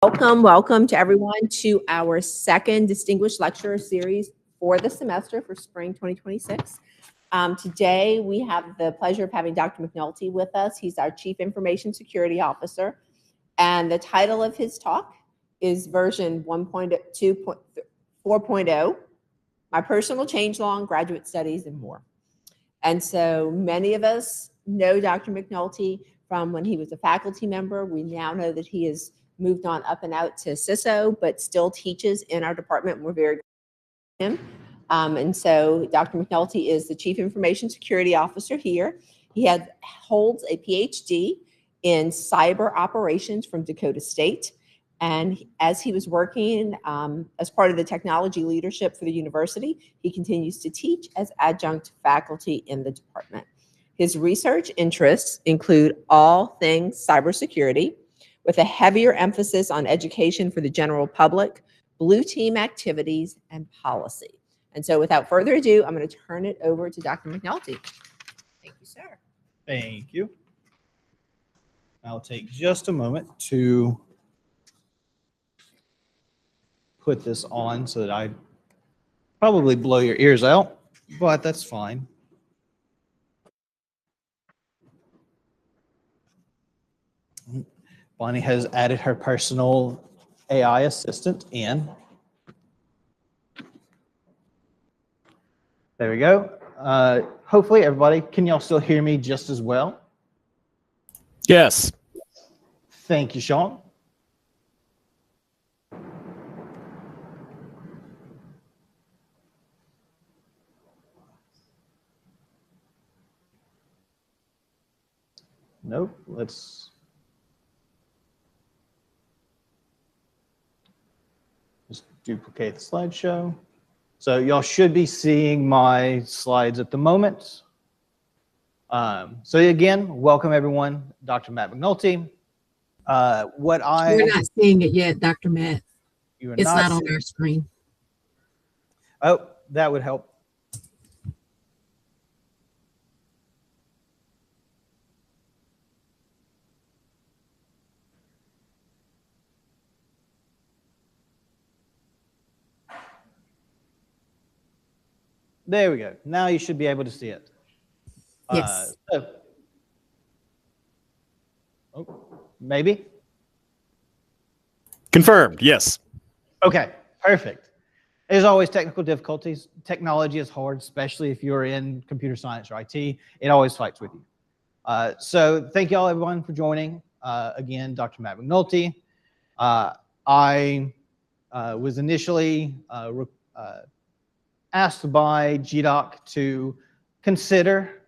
Welcome to everyone to our second Distinguished Lecturer Series for the semester for spring 2026. Today, we have the pleasure of having Dr. McNulty with us. He's our Chief Information Security Officer, and the title of his talk is version 1.2.4.0, My Personal Changelog, Graduate Studies, and More. And so many of us know Dr. McNulty from when he was a faculty member. We now know that he is moved on up and out to CISO, but still teaches in our department. We're very grateful to him. And so Dr. McNulty is the Chief Information Security Officer here. He holds a Ph.D. in cyber operations from Dakota State. And as he was working as part of the technology leadership for the university, he continues to teach as adjunct faculty in the department. His research interests include all things cybersecurity, with a heavier emphasis on education for the general public, blue team activities, and policy. And so without further ado, I'm going to turn it over to Dr. McNulty. Thank you, sir. Thank you. I'll take just a moment to put this on so that I probably blow your ears out, but that's fine. Bonnie has added her personal AI assistant in. There we go. Hopefully everybody, can y'all still hear me just as well? Yes. Thank you, Sean. Nope, let's just duplicate the slideshow. So y'all should be seeing my slides at the moment. So again, welcome everyone, Dr. Matt McNulty. We're not seeing it yet, Dr. Matt. It's not on our screen. Oh, that would help. There we go. Now you should be able to see it. Yes. Maybe? Confirmed, yes. Okay, perfect. There's always technical difficulties. Technology is hard, especially if you're in computer science or IT. It always fights with you. So thank you all, everyone, for joining. Again, Dr. Matt McNulty. I was initially asked by GDoc to consider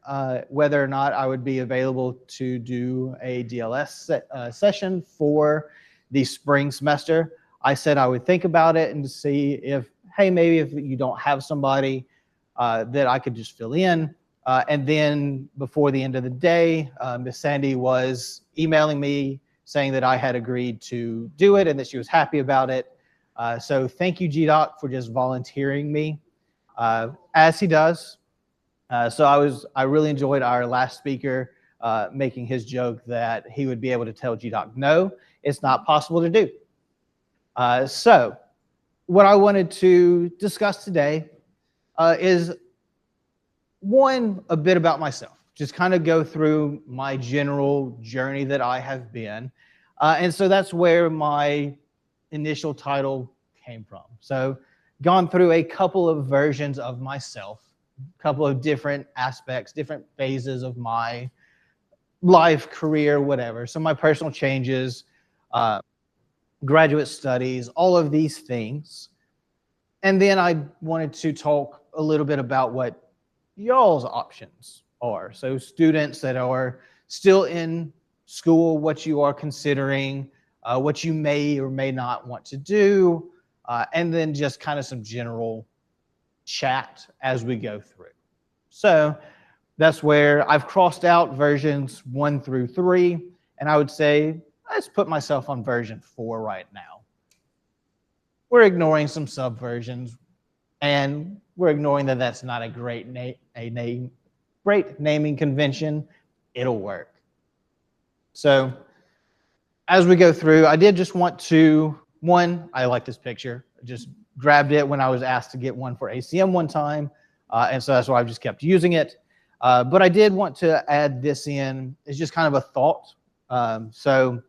whether or not I would be available to do a DLS session for the spring semester. I said I would think about it and to see if, hey, maybe if you don't have somebody that I could just fill in. And then before the end of the day, Miss Sandy was emailing me saying that I had agreed to do it and that she was happy about it. So thank you, GDoc, for just volunteering me. As he does. So I really enjoyed our last speaker making his joke that he would be able to tell GDoc, no, it's not possible to do. So what I wanted to discuss today is a bit about myself, just kind of go through my general journey that I have been. And so that's where my initial title came from. So gone through a couple of versions of myself, a couple of different aspects, different phases of my life, career, whatever. So my personal changes, graduate studies, all of these things. And then I wanted to talk a little bit about what y'all's options are. So students that are still in school, what you are considering, what you may or may not want to do, and then just kind of some general chat as we go through. So that's where I've crossed out versions 1 through 3, and I would say let's put myself on version 4 right now. We're ignoring some subversions, and we're ignoring that that's not a great naming convention. It'll work. So as we go through, I did just want to, one, I like this picture. I just grabbed it when I was asked to get one for ACM one time. And so that's why I've just kept using it. But I did want to add this in. It's just kind of a thought. So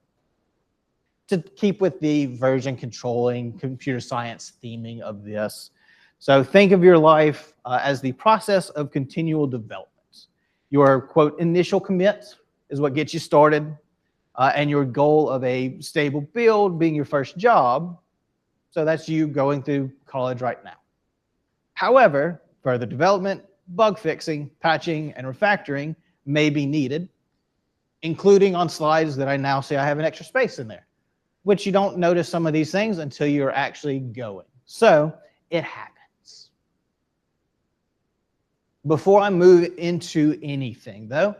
to keep with the version controlling computer science theming of this. So think of your life as the process of continual development. Your, quote, initial commit is what gets you started, and your goal of a stable build being your first job. So that's you going through college right now. However, further development, bug fixing, patching, and refactoring may be needed, including on slides that I now say I have an extra space in there, which you don't notice some of these things until you're actually going. So it happens. Before I move into anything, though,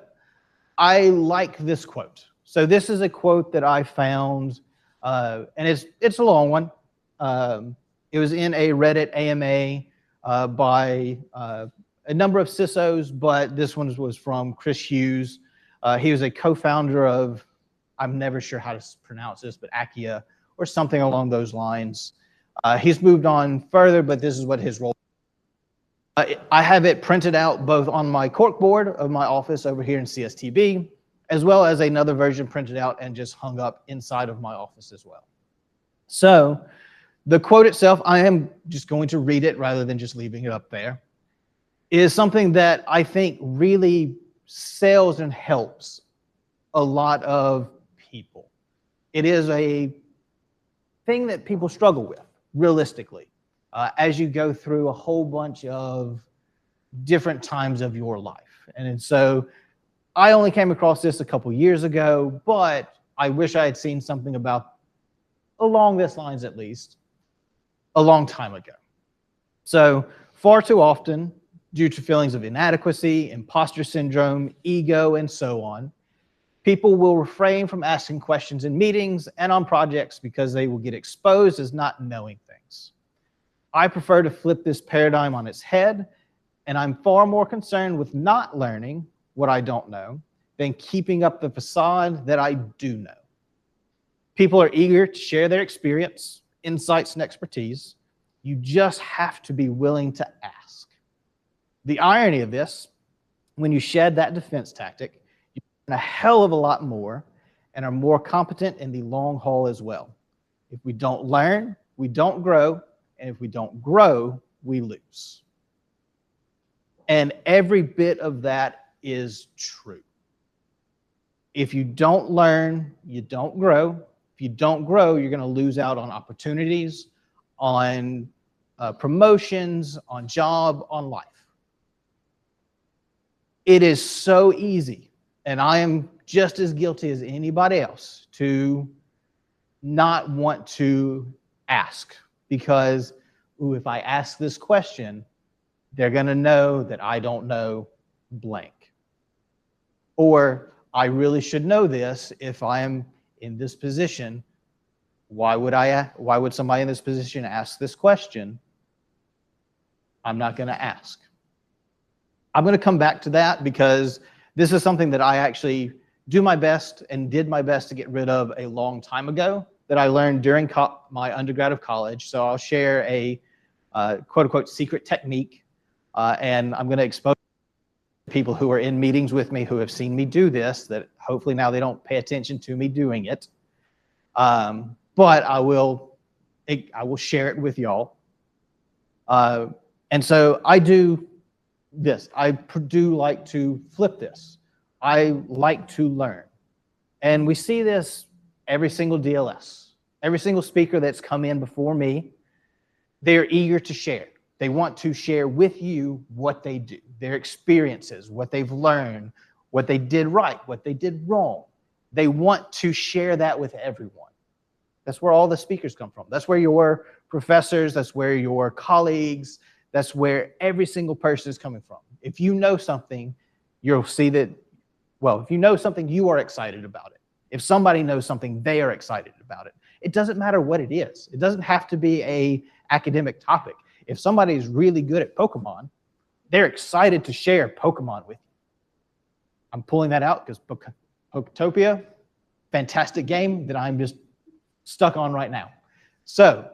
I like this quote. So this is a quote that I found, and it's a long one. It was in a Reddit AMA by a number of CISOs, but this one was from Chris Hughes. He was a co-founder of, I'm never sure how to pronounce this, but Akia or something along those lines. He's moved on further, but this is what his role. I have it printed out both on my corkboard of my office over here in CSTB, as well as another version printed out and just hung up inside of my office as well. So the quote itself, I am just going to read it rather than just leaving it up there, is something that I think really sells and helps a lot of people. It is a thing that people struggle with, realistically, as you go through a whole bunch of different times of your life. And so I only came across this a couple years ago, but I wish I had seen something about, along this lines at least, a long time ago. So far too often, due to feelings of inadequacy, imposter syndrome, ego, and so on, people will refrain from asking questions in meetings and on projects because they will get exposed as not knowing things. I prefer to flip this paradigm on its head, and I'm far more concerned with not learning what I don't know than keeping up the facade that I do know. People are eager to share their experience, insights, and expertise. You just have to be willing to ask. The irony of this, when you shed that defense tactic, you learn a hell of a lot more and are more competent in the long haul as well. If we don't learn, we don't grow, and if we don't grow, we lose. And every bit of that is true. If you don't learn, you don't grow. If you don't grow, you're going to lose out on opportunities, on promotions, on job, on life. It is so easy, and I am just as guilty as anybody else, to not want to ask because, ooh, if I ask this question, they're going to know that I don't know blank. Or I really should know this if I am in this position. Why would somebody in this position ask this question? I'm not going to ask. I'm going to come back to that because this is something that I actually do my best and did my best to get rid of a long time ago that I learned during my undergrad of college. So I'll share a quote unquote secret technique, and I'm going to expose people who are in meetings with me who have seen me do this, that hopefully now they don't pay attention to me doing it. But I will share it with y'all. And so I do this. I do like to flip this. I like to learn. And we see this every single DLS. Every single speaker that's come in before me, they're eager to share. They want to share with you what they do, their experiences, what they've learned, what they did right, what they did wrong. They want to share that with everyone. That's where all the speakers come from. That's where your professors, that's where your colleagues, that's where every single person is coming from. If you know something, you'll see that, well, if you know something, you are excited about it. If somebody knows something, they are excited about it. It doesn't matter what it is. It doesn't have to be an academic topic. If somebody is really good at Pokemon, they're excited to share Pokemon with you. I'm pulling that out because Poketopia, fantastic game that I'm just stuck on right now. So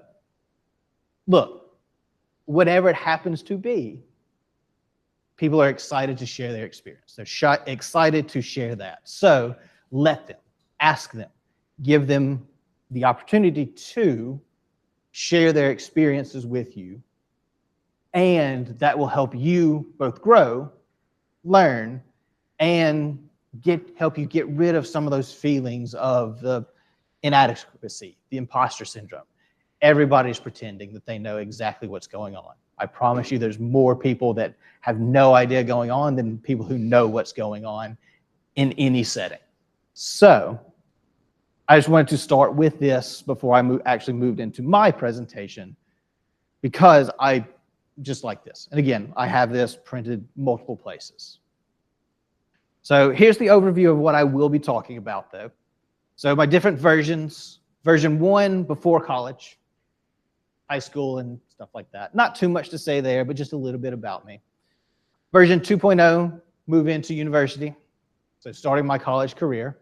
look, whatever it happens to be, people are excited to share their experience. They're excited to share that. So let them, ask them, give them the opportunity to share their experiences with you. And that will help you both grow, learn, and help you get rid of some of those feelings of the inadequacy, the imposter syndrome. Everybody's pretending that they know exactly what's going on. I promise you there's more people that have no idea going on than people who know what's going on in any setting. So I just wanted to start with this before I actually moved into my presentation, because I just like this. And again, I have this printed multiple places. So here's the overview of what I will be talking about, though. So my different versions, version 1 before college, high school and stuff like that. Not too much to say there, but just a little bit about me. Version 2.0, move into university. So starting my college career.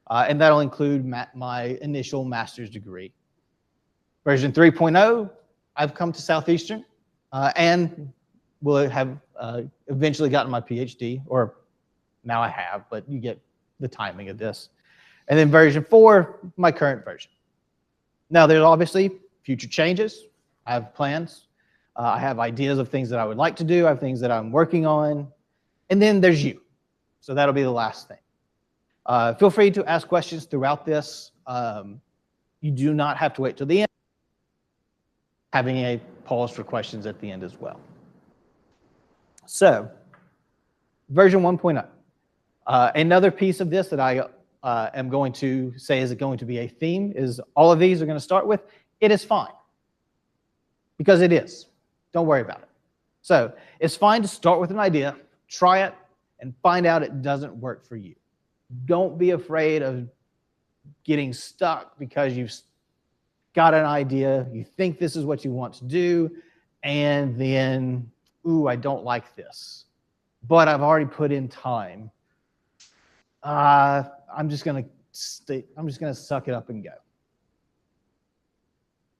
And that'll include my initial master's degree. Version 3.0, I've come to Southeastern and will have eventually gotten my Ph.D., or now I have, but you get the timing of this. And then version 4, my current version. Now there's obviously future changes. I have plans. I have ideas of things that I would like to do. I have things that I'm working on. And then there's you. So that'll be the last thing. Feel free to ask questions throughout this. You do not have to wait till the end. Having a pause for questions at the end as well. So, version 1.0. Another piece of this that I am going to say is going to be a theme is all of these are going to start with, it is fine. Because it is. Don't worry about it. So, it's fine to start with an idea, try it, and find out it doesn't work for you. Don't be afraid of getting stuck because you've got an idea, you think this is what you want to do, and then, ooh, I don't like this. But I've already put in time. I'm just gonna suck it up and go. Don't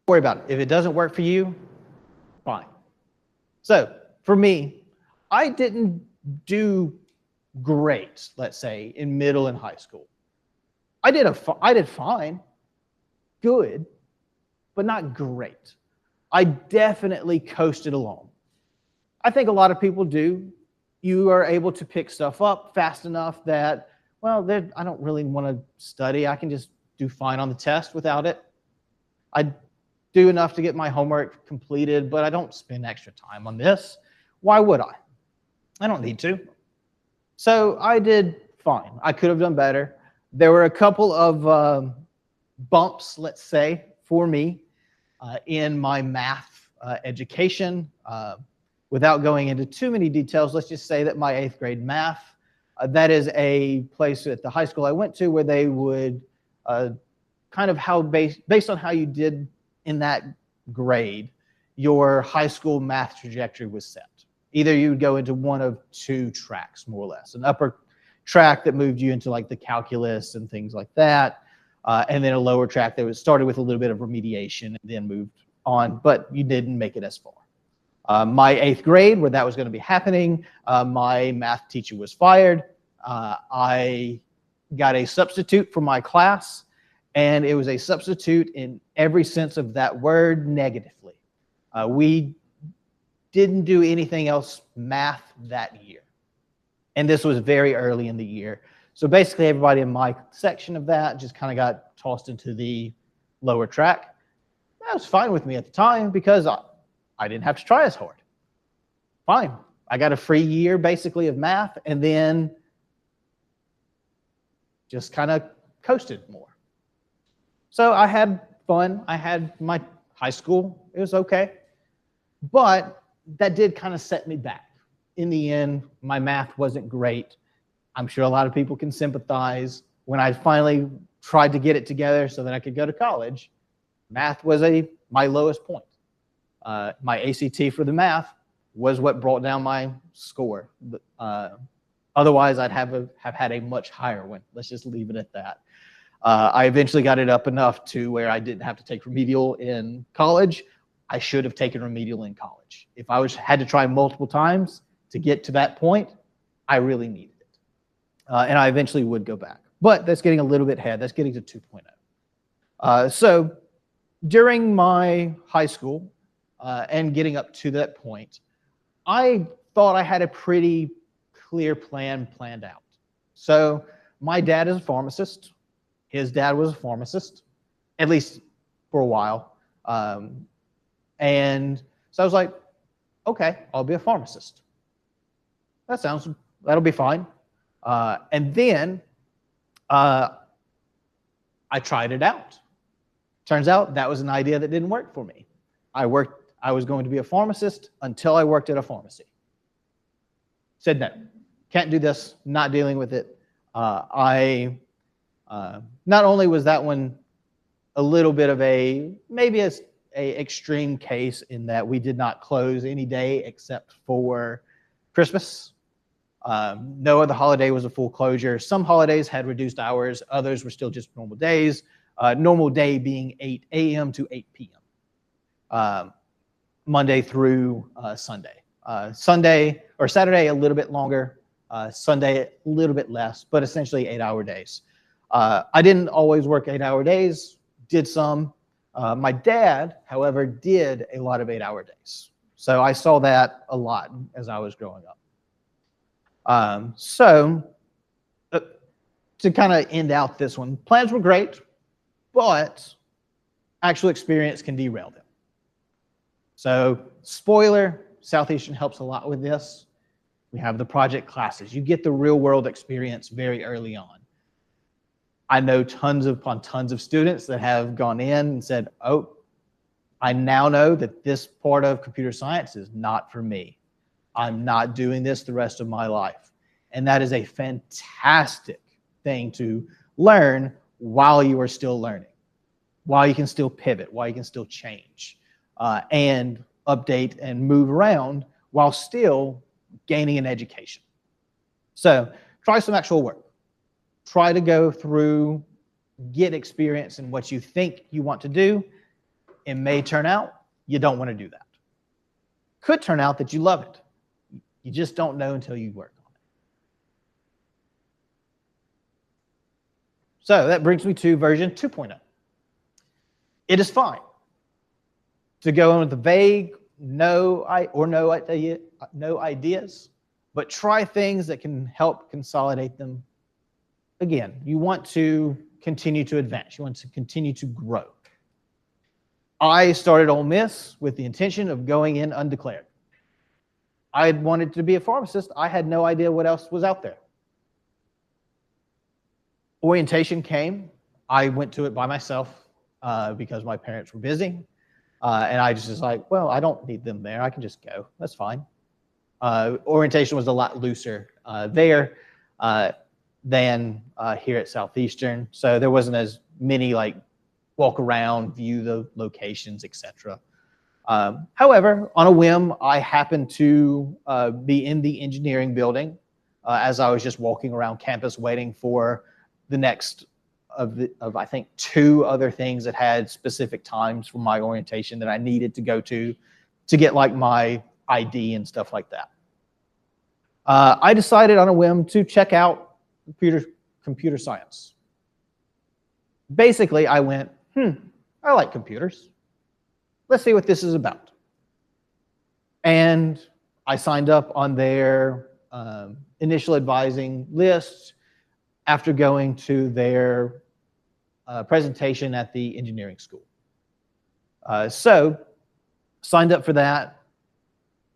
worry about it. If it doesn't work for you, fine. So for me, I didn't do great, let's say, in middle and high school. I did fine, good, but not great. I definitely coasted along. I think a lot of people do. You are able to pick stuff up fast enough that, well, I don't really want to study. I can just do fine on the test without it. I do enough to get my homework completed, but I don't spend extra time on this. Why would I? I don't need to. So I did fine. I could have done better. There were a couple of bumps, let's say, for me in my math education. Without going into too many details, let's just say that my 8th grade math, that is a place at the high school I went to where they would kind of based on how you did in that grade, your high school math trajectory was set. Either you would go into one of 2 tracks, more or less. An upper track that moved you into like the calculus and things like that, and then a lower track that was started with a little bit of remediation and then moved on, but you didn't make it as far. My 8th grade, where that was going to be happening, my math teacher was fired. I got a substitute for my class, and it was a substitute in every sense of that word negatively. We didn't do anything else math that year. And this was very early in the year. So basically everybody in my section of that just kind of got tossed into the lower track. That was fine with me at the time because I didn't have to try as hard. Fine. I got a free year basically of math and then just kind of coasted more. So I had fun. I had my high school. It was okay. But that did kind of set me back. In the end, my math wasn't great. I'm sure a lot of people can sympathize. When I finally tried to get it together so that I could go to college, math was my lowest point. My ACT for the math was what brought down my score. Otherwise, I'd have had a much higher one. Let's just leave it at that. I eventually got it up enough to where I didn't have to take remedial in college. I should have taken remedial in college. If I had to try multiple times to get to that point, I really needed it. And I eventually would go back. But that's getting a little bit ahead. That's getting to 2.0. So during my high school and getting up to that point, I thought I had a pretty clear plan planned out. So my dad is a pharmacist. His dad was a pharmacist, at least for a while. And so I was like, okay, I'll be a pharmacist. That'll be fine. And then I tried it out. Turns out that was an idea that didn't work for me. I was going to be a pharmacist until I worked at a pharmacy. Said no, can't do this, not dealing with it. Not only was that one a little bit of maybe a extreme case in that we did not close any day except for Christmas. No other holiday was a full closure. Some holidays had reduced hours. Others were still just normal days. Normal day being 8 a.m. to 8 p.m. Monday through Sunday. Sunday or Saturday a little bit longer. Sunday a little bit less, but essentially 8-hour days. I didn't always work 8-hour days. Did some. My dad, however, did a lot of 8-hour days. So I saw that a lot as I was growing up. To kind of end out this one, plans were great, but actual experience can derail them. So spoiler, Southeastern helps a lot with this. We have the project classes. You get the real world experience very early on. I know tons of students that have gone in and said, oh, I now know that this part of computer science is not for me. I'm not doing this the rest of my life. And that is a fantastic thing to learn while you are still learning, while you can still pivot, while you can still change and update and move around while still gaining an education. So try some actual work. Try to go through, get experience in what you think you want to do. It may turn out you don't want to do that. Could turn out that you love it. You just don't know until you work on it. So that brings me to version 2.0. It is fine to go in with the vague, no ideas, but try things that can help consolidate them. Again, you want to continue to advance. You want to continue to grow. I started Ole Miss with the intention of going in undeclared. I had wanted to be a pharmacist. I had no idea what else was out there. Orientation came. I went to it by myself because my parents were busy. And I just was like, well, I don't need them there. I can just go. That's fine. Orientation was a lot looser there than here at Southeastern. So there wasn't as many like walk around, view the locations, etc. However, on a whim, I happened to be in the engineering building as I was just walking around campus waiting for the next of I think 2 other things that had specific times for my orientation that I needed to go to get like my ID and stuff like that. I decided on a whim to check out computer science. Basically, I went, I like computers. Let's see what this is about. And I signed up on their initial advising list after going to their presentation at the engineering school. So signed up for that,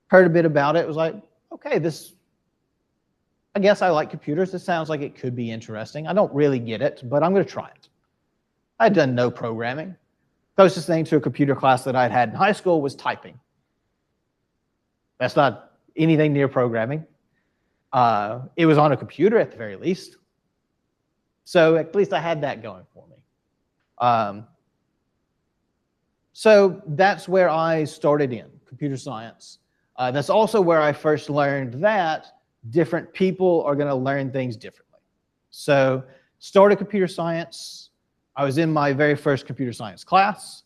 heard a bit about it, was like, okay, I guess I like computers. This sounds like it could be interesting. I don't really get it, but I'm going to try it. I had done no programming. Closest thing to a computer class that I'd had in high school was typing. That's not anything near programming. It was on a computer at the very least. So at least I had that going for me. So that's where I started in computer science. That's also where I first learned that different people are going to learn things differently. So started computer science, I was in my very first computer science class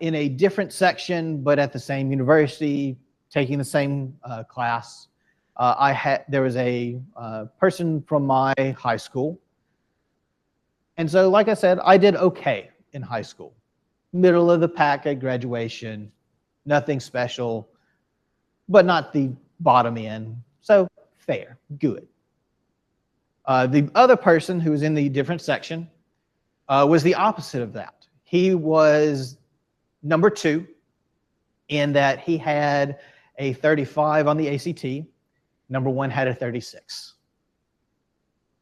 in a different section, but at the same university, taking the same class. There was a person from my high school. And so, like I said, I did okay in high school. Middle of the pack at graduation, nothing special, but not the bottom end. So fair, good. The other person who was in the different section was the opposite of that. He was number 2 in that he had a 35 on the ACT. Number 1 had a 36.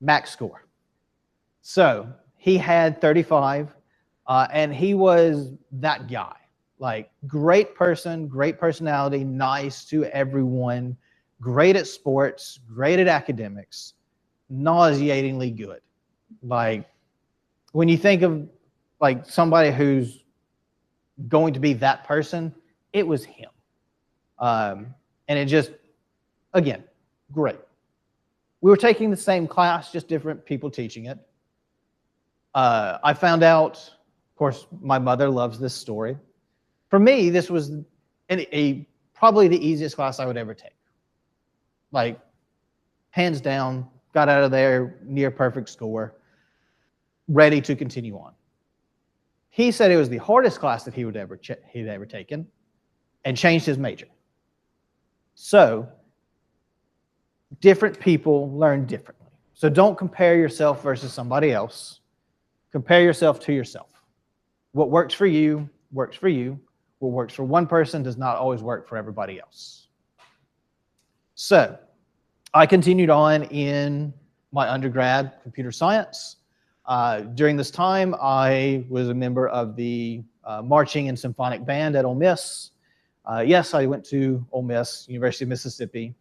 Max score. So he had 35, and he was that guy. Like, great person, great personality, nice to everyone, great at sports, great at academics, nauseatingly good. Like, when you think of like somebody who's going to be that person, it was him. And it just, again, great. We were taking the same class, just different people teaching it. I found out, of course, my mother loves this story. For me, this was probably the easiest class I would ever take. Like, hands down, got out of there near perfect score, ready to continue on. He said it was the hardest class that he'd ever taken, and changed his major. So, different people learn differently. So don't compare yourself versus somebody else. Compare yourself to yourself. What works for you works for you. What works for one person does not always work for everybody else. So I continued on in my undergrad computer science. During this time, I was a member of the marching and symphonic band at Ole Miss. Yes, I went to Ole Miss, University of Mississippi.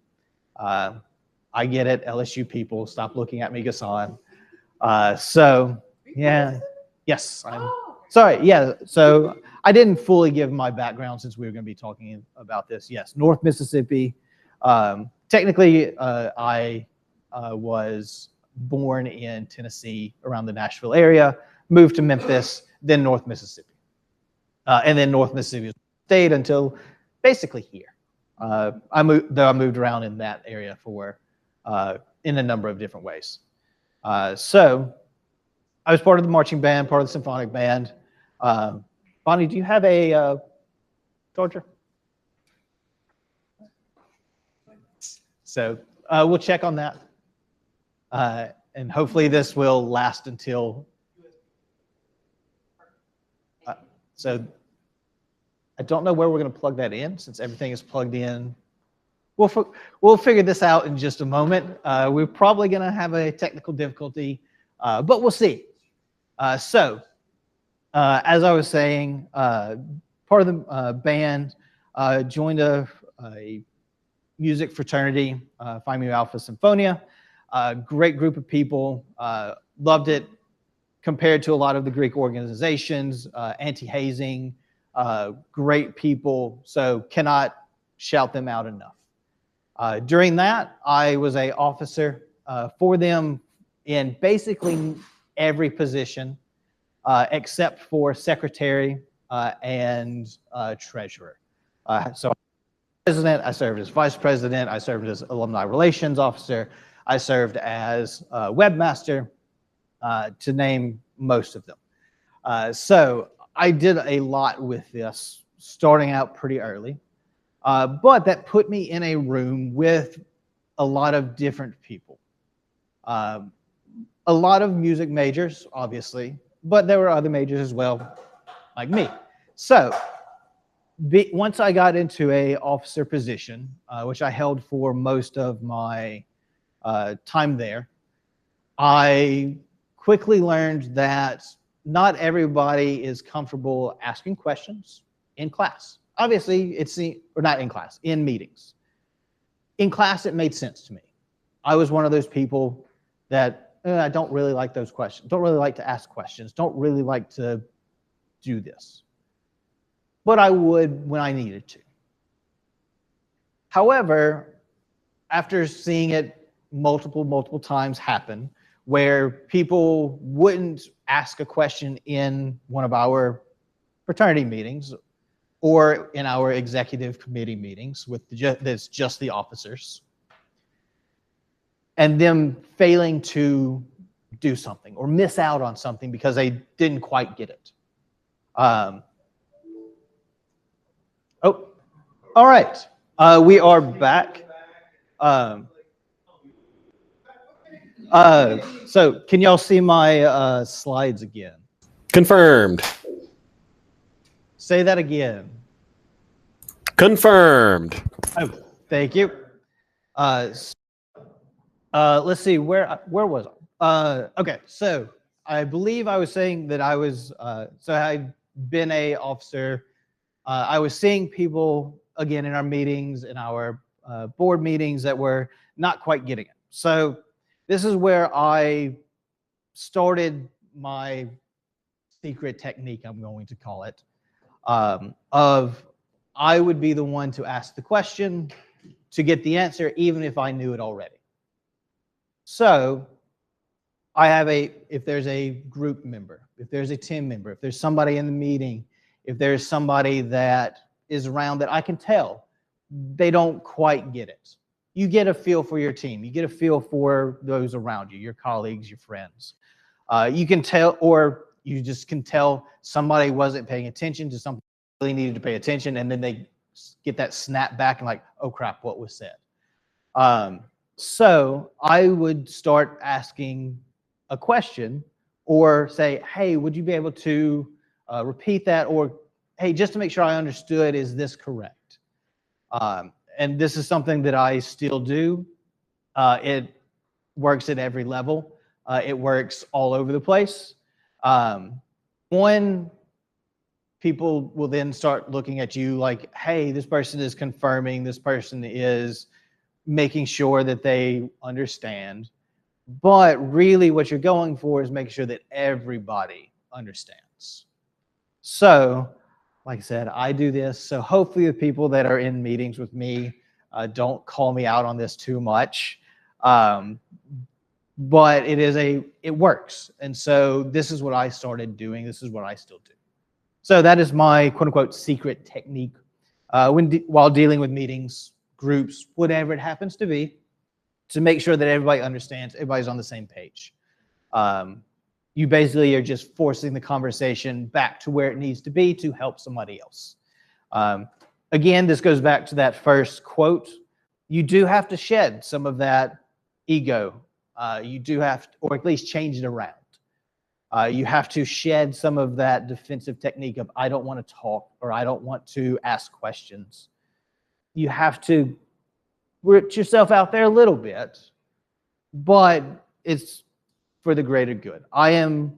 I get it, LSU people, stop looking at me, Gassan. So, yeah, yes, I'm sorry, yeah, so I didn't fully give my background since we were going to be talking about this. Yes, North Mississippi. Technically, I was born in Tennessee, around the Nashville area, moved to Memphis, then North Mississippi. And then North Mississippi stayed until basically here. I moved around in that area for in a number of different ways. So I was part of the marching band, part of the symphonic band. Bonnie, do you have a torture? So we'll check on that. And hopefully this will last until, so I don't know where we're going to plug that in since everything is plugged in. We'll figure this out in just a moment. We're probably going to have a technical difficulty, but we'll see. So as I was saying, part of the band joined a music fraternity, Phi Mu Alpha Symphonia. Great group of people, loved it compared to a lot of the Greek organizations, anti-hazing, great people, so cannot shout them out enough. During that, I was an officer for them in basically every position except for secretary and treasurer. So president, I served as vice president, I served as alumni relations officer, I served as webmaster, to name most of them. So I did a lot with this, starting out pretty early. But that put me in a room with a lot of different people. A lot of music majors, obviously, but there were other majors as well, like me. So once I got into an officer position, which I held for most of my time there, I quickly learned that not everybody is comfortable asking questions in class. Obviously, or not in class, in meetings. In class, it made sense to me. I was one of those people that I don't really like those questions, don't really like to ask questions, don't really like to do this. But I would when I needed to. However, after seeing it multiple times happen, where people wouldn't ask a question in one of our fraternity meetings or in our executive committee meetings with that's just the officers, and them failing to do something or miss out on something because they didn't quite get it. Oh, all right. We are back. So can y'all see my slides again? Confirmed. Say that again. Confirmed. Oh, thank you. Let's see, where was I? Okay, so I believe I was saying that I was, so I'd been a officer. I was seeing people, again, in our meetings, in our board meetings that were not quite getting it. So this is where I started my secret technique, I'm going to call it, of I would be the one to ask the question to get the answer, even if I knew it already. So I have if there's a group member, if there's a team member, if there's somebody in the meeting, if there's somebody that is around that I can tell they don't quite get it. You get a feel for your team. You get a feel for those around you, your colleagues, your friends. You can tell, or you just can tell somebody wasn't paying attention to something they really needed to pay attention, and then they get that snap back and like, oh crap, what was said? So I would start asking a question or say, hey, would you be able to repeat that? Or, hey, just to make sure I understood, is this correct? And this is something that I still do. It works at every level. It works all over the place. One, people will then start looking at you like, hey, this person is confirming, this person is making sure that they understand. But really what you're going for is making sure that everybody understands. So, like I said, I do this. So hopefully the people that are in meetings with me don't call me out on this too much. But it works. And so this is what I started doing. This is what I still do. So that is my quote unquote secret technique while dealing with meetings, groups, whatever it happens to be, to make sure that everybody understands, everybody's on the same page. You basically are just forcing the conversation back to where it needs to be to help somebody else. Again, this goes back to that first quote. You do have to shed some of that ego. You do have to, or at least change it around. You have to shed some of that defensive technique of I don't want to talk or I don't want to ask questions. You have to put yourself out there a little bit, but it's for the greater good. I'm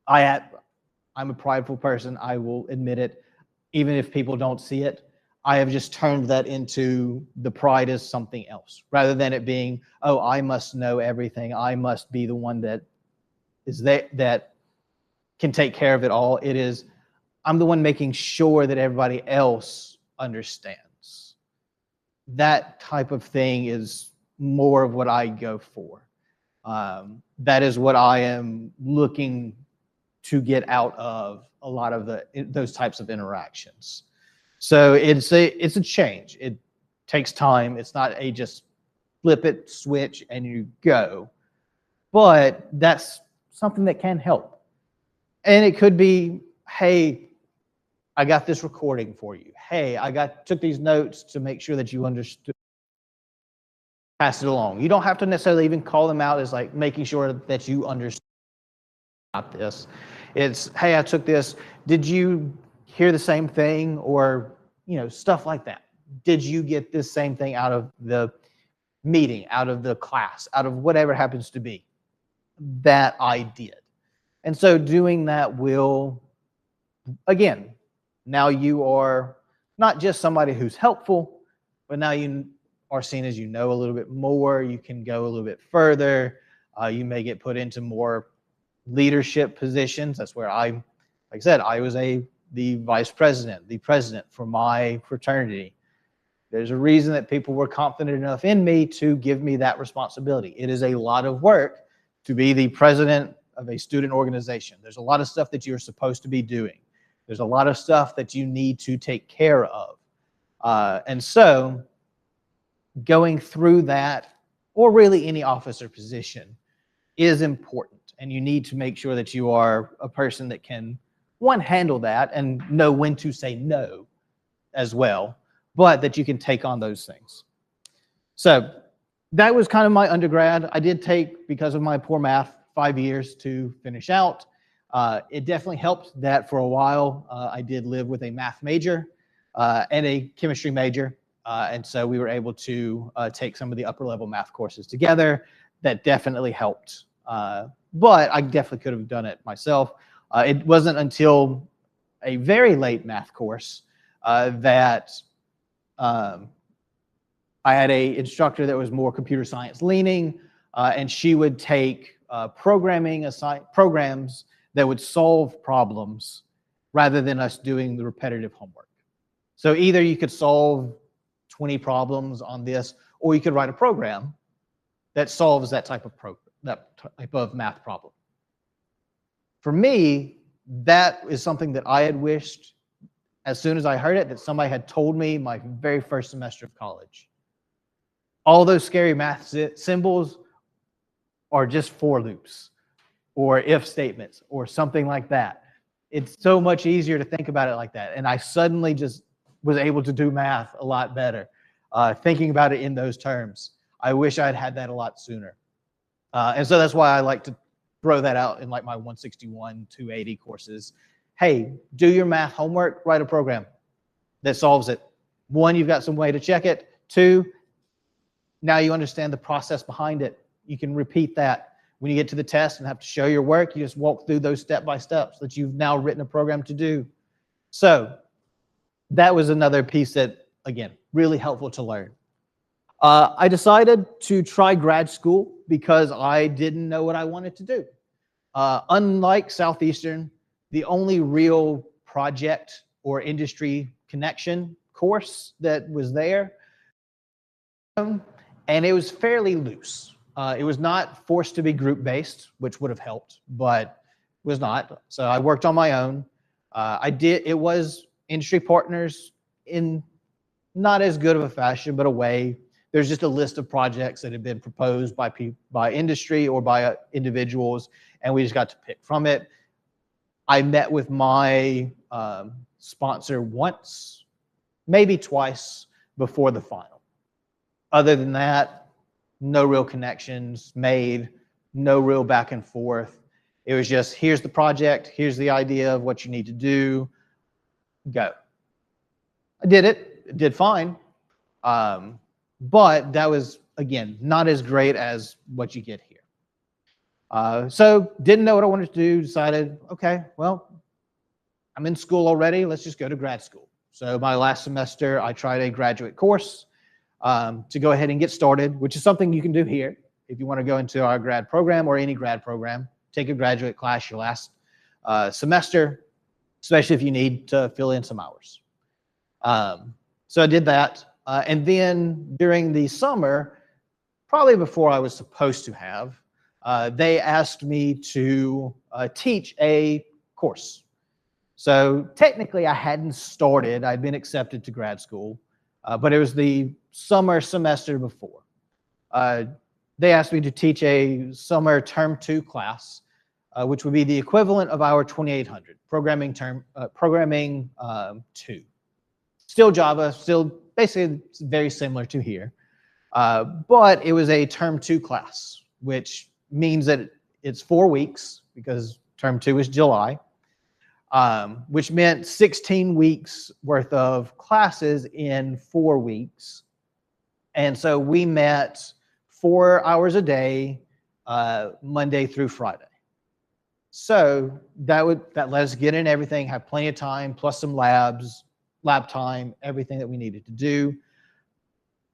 a prideful person. I will admit it. Even if people don't see it, I have just turned that into the pride as something else, rather than it being, oh, I must know everything. I must be the one that is that can take care of it all. It is, I'm the one making sure that everybody else understands. That type of thing is more of what I go for. That is what I am looking to get out of a lot of those types of interactions. So it's a change. It takes time. It's not a just flip it, switch, and you go. But that's something that can help. And it could be, hey, I got this recording for you. Hey, took these notes to make sure that you understood. Pass it along. You don't have to necessarily even call them out as like making sure that you understand about this. It's, hey, I took this. Did you hear the same thing? Or, stuff like that. Did you get this same thing out of the meeting, out of the class, out of whatever it happens to be? That I did. And so doing that will, again, now you are not just somebody who's helpful, but now you are seen as a little bit more. You can go a little bit further. You may get put into more leadership positions. That's where like I said, I was the vice president, the president for my fraternity. There's a reason that people were confident enough in me to give me that responsibility. It is a lot of work to be the president of a student organization. There's a lot of stuff that you're supposed to be doing. There's a lot of stuff that you need to take care of. And so going through that, or really any officer position, is important. And you need to make sure that you are a person that can, one, handle that and know when to say no as well, but that you can take on those things. So that was kind of my undergrad. I did take, because of my poor math, 5 years to finish out. It definitely helped that for a while I did live with a math major and a chemistry major. And so we were able to take some of the upper level math courses together. That definitely helped. But I definitely could have done it myself. It wasn't until a very late math course that I had an instructor that was more computer science leaning, and she would take programs that would solve problems rather than us doing the repetitive homework. So either you could solve 20 problems on this, or you could write a program that solves that type of math problem. For me, that is something that I had wished, as soon as I heard it, that somebody had told me my very first semester of college. All those scary math symbols are just for loops or if statements or something like that. It's so much easier to think about it like that. And I suddenly just was able to do math a lot better, thinking about it in those terms. I wish I'd had that a lot sooner. And so that's why I like to throw that out in like my 161, 280 courses. Hey, do your math homework, write a program that solves it. One, you've got some way to check it. Two, now you understand the process behind it. You can repeat that. When you get to the test and have to show your work, you just walk through those step-by-steps that you've now written a program to do. So that was another piece that, again, really helpful to learn. I decided to try grad school because I didn't know what I wanted to do. Unlike Southeastern, the only real project or industry connection course that was there, and it was fairly loose. It was not forced to be group-based, which would have helped, but was not. So I worked on my own. It was industry partners in not as good of a fashion, but a way. There's just a list of projects that had been proposed by industry or by individuals, and we just got to pick from it. I met with my sponsor once, maybe twice before the final. Other than that, no real connections made, no real back and forth. It was just, here's the project, here's the idea of what you need to do, go. I did it, it did fine. But that was, again, not as great as what you get here. So didn't know what I wanted to do, decided, okay, well, I'm in school already, let's just go to grad school. So my last semester, I tried a graduate course to go ahead and get started, which is something you can do here. If you want to go into our grad program or any grad program, take a graduate class your last semester, especially if you need to fill in some hours. So I did that. And then during the summer, probably before I was supposed to have, they asked me to teach a course. So technically I hadn't started, I'd been accepted to grad school, but it was the summer semester before. They asked me to teach a summer term 2 class, which would be the equivalent of our 2800, programming 2. Still Java, still basically it's very similar to here. But it was a term 2 class, which means that it's 4 weeks because term 2 is July, which meant 16 weeks worth of classes in 4 weeks. And so we met 4 hours a day, Monday through Friday. So that let us get in everything, have plenty of time, plus some lab time, everything that we needed to do.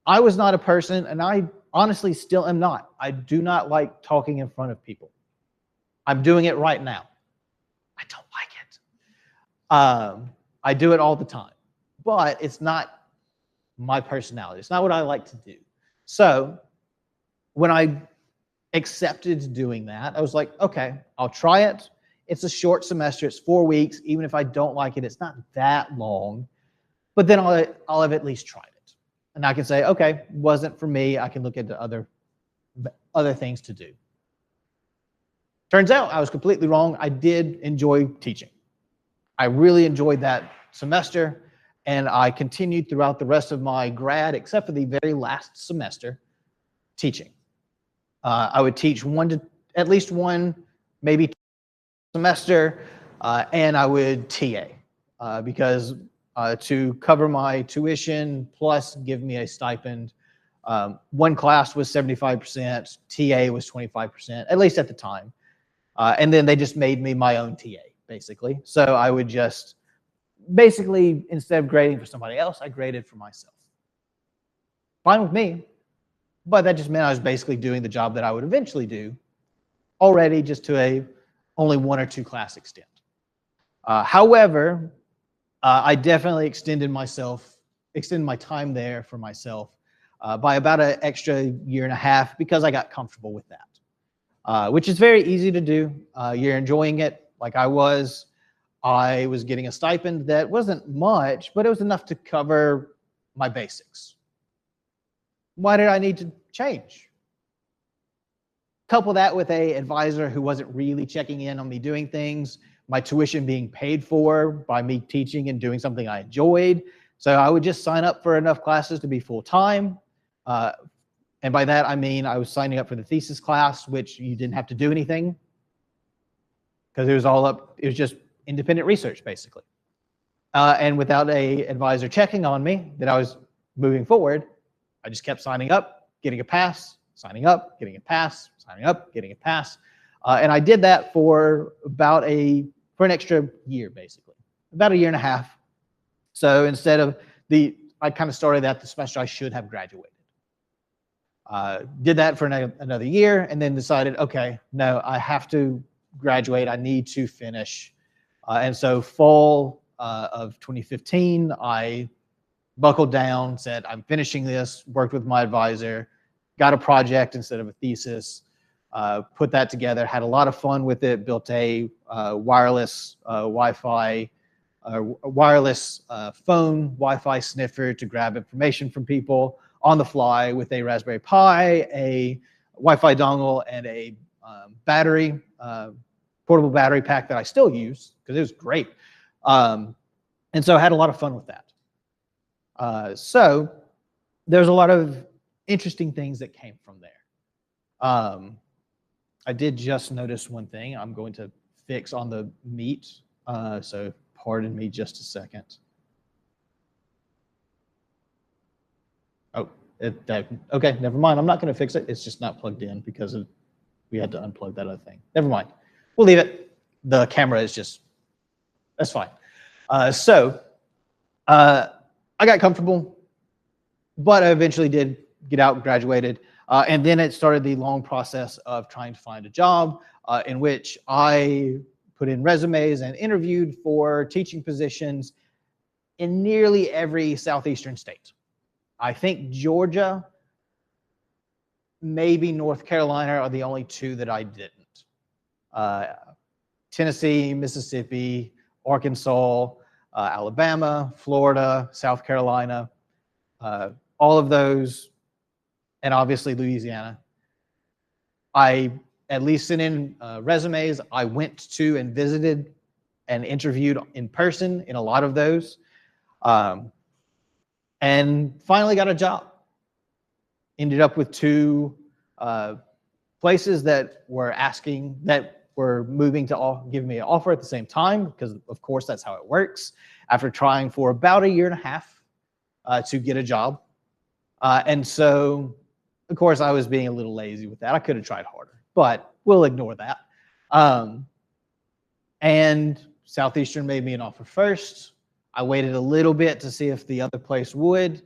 I was not a person, and I honestly still am not. I do not like talking in front of people. I'm doing it right now. I don't like it. I do it all the time, but it's not my personality. It's not what I like to do. So when I accepted doing that. I was like, okay, I'll try it. It's a short semester. It's 4 weeks. Even if I don't like it, it's not that long. But then I'll have at least tried it. And I can say, okay, wasn't for me. I can look into other things to do. Turns out I was completely wrong. I did enjoy teaching. I really enjoyed that semester. And I continued throughout the rest of my grad, except for the very last semester, teaching. I would teach at least one, maybe two semester, and I would TA because to cover my tuition plus give me a stipend. One class was 75%, TA was 25%, at least at the time. And then they just made me my own TA, basically. So I would just, basically, instead of grading for somebody else, I graded for myself. Fine with me, but that just meant I was basically doing the job that I would eventually do already, just to a only 1 or 2 class extent. However, I definitely extended my time there for myself by about an extra 1.5 years because I got comfortable with that, which is very easy to do. You're enjoying it like I was. I was getting a stipend that wasn't much, but it was enough to cover my basics. Why did I need to change? Couple that with an advisor who wasn't really checking in on me doing things, my tuition being paid for by me teaching and doing something I enjoyed. So I would just sign up for enough classes to be full-time. And by that, I mean I was signing up for the thesis class, which you didn't have to do anything because it was just independent research, basically. And without an advisor checking on me that I was moving forward, I just kept signing up, getting a pass, signing up, getting a pass, signing up, getting a pass. And I did that for an extra year, basically, about 1.5 years. So instead of I kind of started at the semester I should have graduated. Did that for another year and then decided, okay, no, I have to graduate. I need to finish. And so fall of 2015, I buckled down, said, I'm finishing this, worked with my advisor, got a project instead of a thesis, put that together, had a lot of fun with it, built a wireless Wi-Fi, wireless phone Wi-Fi sniffer to grab information from people on the fly with a Raspberry Pi, a Wi-Fi dongle, and a battery, portable battery pack that I still use because it was great. And so I had a lot of fun with that. So there's a lot of interesting things that came from there. I did just notice one thing I'm going to fix on the Meet. So pardon me just a second. Oh, okay, never mind. I'm not going to fix it. It's just not plugged in because we had to unplug that other thing. Never mind. We'll leave it. The camera is just, that's fine. So I got comfortable, but I eventually did get out and graduated. And then it started the long process of trying to find a job in which I put in resumes and interviewed for teaching positions in nearly every southeastern state. I think Georgia, maybe North Carolina are the only 2 that I didn't. Tennessee, Mississippi, Arkansas, Alabama, Florida, South Carolina, all of those, and obviously Louisiana. I at least sent in resumes. I went to and visited and interviewed in person in a lot of those. And finally got a job. Ended up with 2 places that were moving to give me an offer at the same time, because of course that's how it works. After trying for about 1.5 years to get a job. And so, of course, I was being a little lazy with that. I could have tried harder, but we'll ignore that. And Southeastern made me an offer first. I waited a little bit to see if the other place would,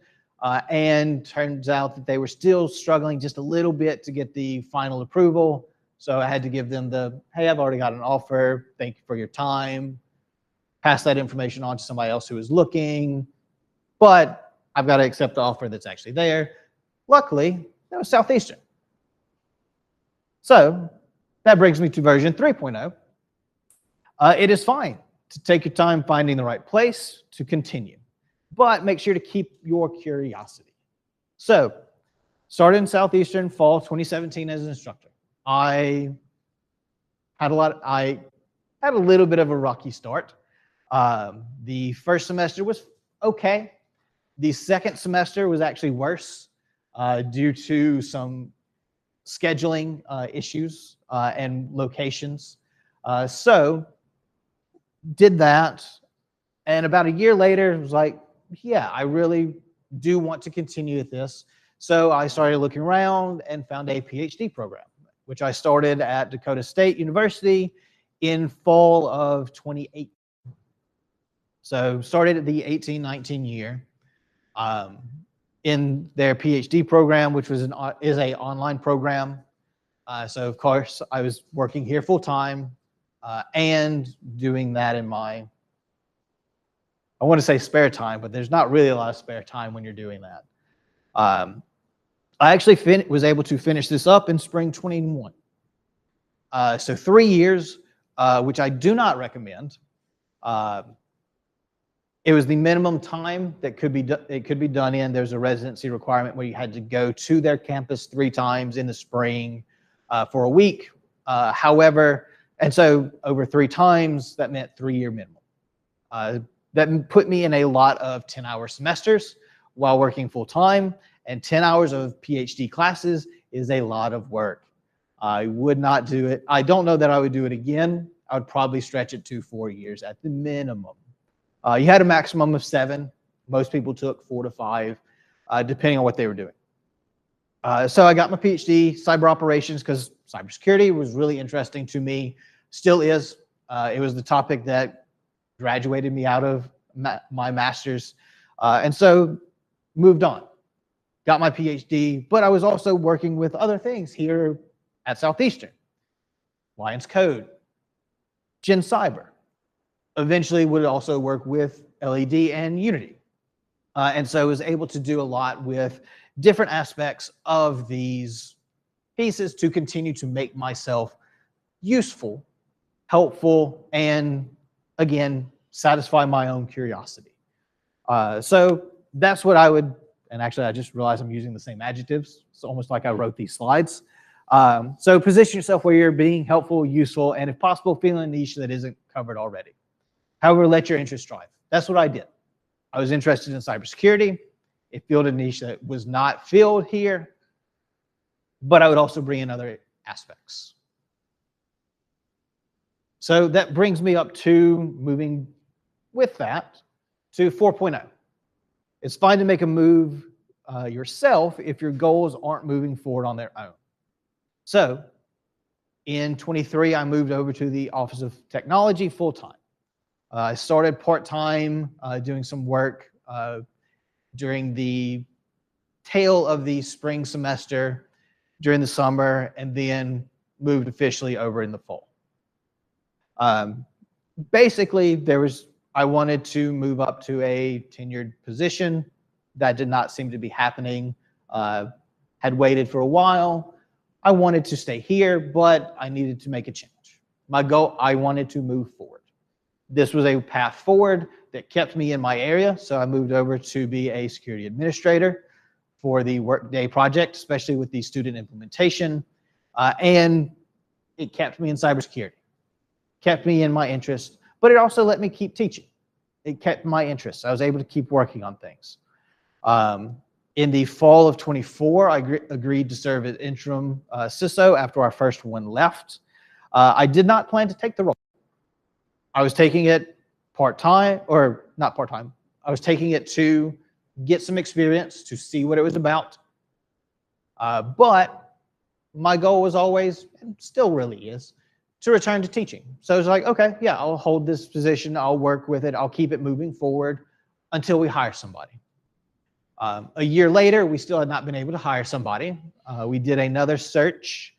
and turns out that they were still struggling just a little bit to get the final approval. So I had to give them hey, I've already got an offer. Thank you for your time. Pass that information on to somebody else who is looking, but I've got to accept the offer that's actually there. Luckily, that was Southeastern. So that brings me to version 3.0. It is fine to take your time finding the right place to continue, but make sure to keep your curiosity. So started in Southeastern fall 2017 as an instructor. I had a little bit of a rocky start. The first semester was okay. The second semester was actually worse due to some scheduling issues and locations. So did that, and about a year later, it was like, yeah, I really do want to continue with this. So I started looking around and found a PhD program, which I started at Dakota State University in fall of 2018. So started at the 18-19 year in their PhD program, which was is a online program. So of course I was working here full time and doing that in my, I want to say spare time, but there's not really a lot of spare time when you're doing that. I actually was able to finish this up in spring 21. So 3 years, which I do not recommend. It was the minimum time that could be done in. There's a residency requirement where you had to go to their campus 3 times in the spring for a week. However, and so over 3 times, that meant 3-year minimum. That put me in a lot of 10-hour semesters while working full time, and 10 hours of PhD classes is a lot of work. I would not do it. I don't know that I would do it again. I would probably stretch it to 4 years at the minimum. You had a maximum of 7. Most people took 4 to 5, depending on what they were doing. So I got my PhD, cyber operations, because cybersecurity was really interesting to me, still is. It was the topic that graduated me out of my master's. And so moved on, got my PhD, but I was also working with other things here at Southeastern. Lions Code, Gen Cyber. Eventually would also work with LED and Unity. And so I was able to do a lot with different aspects of these pieces to continue to make myself useful, helpful, and again, satisfy my own curiosity. So that's what I would, and actually I just realized I'm using the same adjectives. It's almost like I wrote these slides. So position yourself where you're being helpful, useful, and if possible, feeling a niche that isn't covered already. However, let your interest drive. That's what I did. I was interested in cybersecurity. It filled a niche that was not filled here, but I would also bring in other aspects. So that brings me up to moving with that to 4.0. It's fine to make a move yourself if your goals aren't moving forward on their own. So in 23, I moved over to the Office of Technology full-time. I started part-time doing some work during the tail of the spring semester, during the summer, and then moved officially over in the fall. Basically, I wanted to move up to a tenured position. That did not seem to be happening. Had waited for a while. I wanted to stay here, but I needed to make a change. My goal, I wanted to move forward. This was a path forward that kept me in my area, so I moved over to be a security administrator for the Workday project, especially with the student implementation, and it kept me in cybersecurity, kept me in my interest, but it also let me keep teaching. It kept my interest. I was able to keep working on things. In the fall of 24, I agreed to serve as interim CISO after our first one left. I did not plan to take the role. I was taking it part-time, or not part-time. I was taking it to get some experience, to see what it was about. But my goal was always, and still really is, to return to teaching. So I was like, okay, yeah, I'll hold this position. I'll work with it. I'll keep it moving forward until we hire somebody. A year later, we still had not been able to hire somebody. We did another search,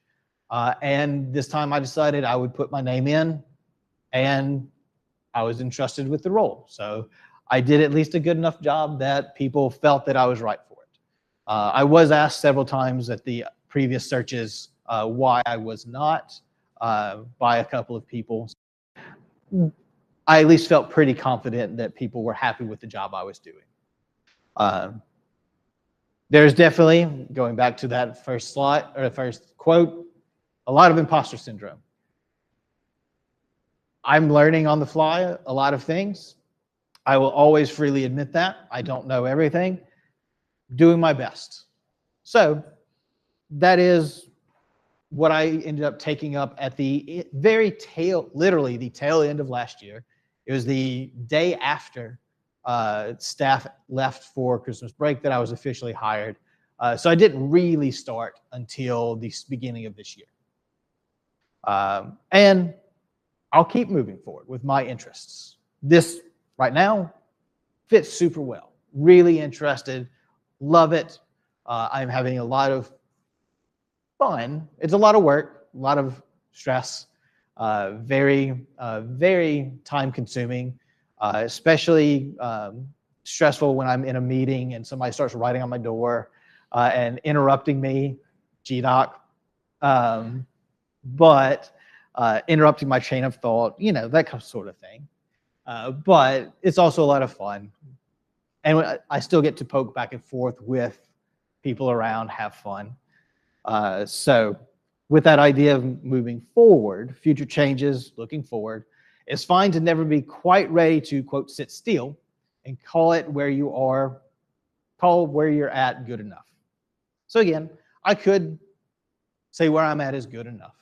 and this time I decided I would put my name in, and I was entrusted with the role. So I did at least a good enough job that people felt that I was right for it. I was asked several times at the previous searches, why I was not by a couple of people. I at least felt pretty confident that people were happy with the job I was doing. There's definitely, going back to that first slide, or the first quote, a lot of imposter syndrome. I'm learning on the fly a lot of things. I will always freely admit that. I don't know everything. Doing my best. So that is what I ended up taking up at the very tail, literally the tail end of last year. It was the day after staff left for Christmas break that I was officially hired. So I didn't really start until the beginning of this year. And I'll keep moving forward with my interests. This right now fits super well. Really interested, love it. I'm having a lot of fun. It's a lot of work, a lot of stress, very time consuming, especially stressful when I'm in a meeting and somebody starts writing on my door and interrupting me, GDoc, but interrupting my chain of thought, you know, that sort of thing. But it's also a lot of fun. And I still get to poke back and forth with people around, have fun. So with that idea of moving forward, future changes, looking forward, it's fine to never be quite ready to, quote, sit still and call it where you are, call where you're at good enough. So again, I could say where I'm at is good enough.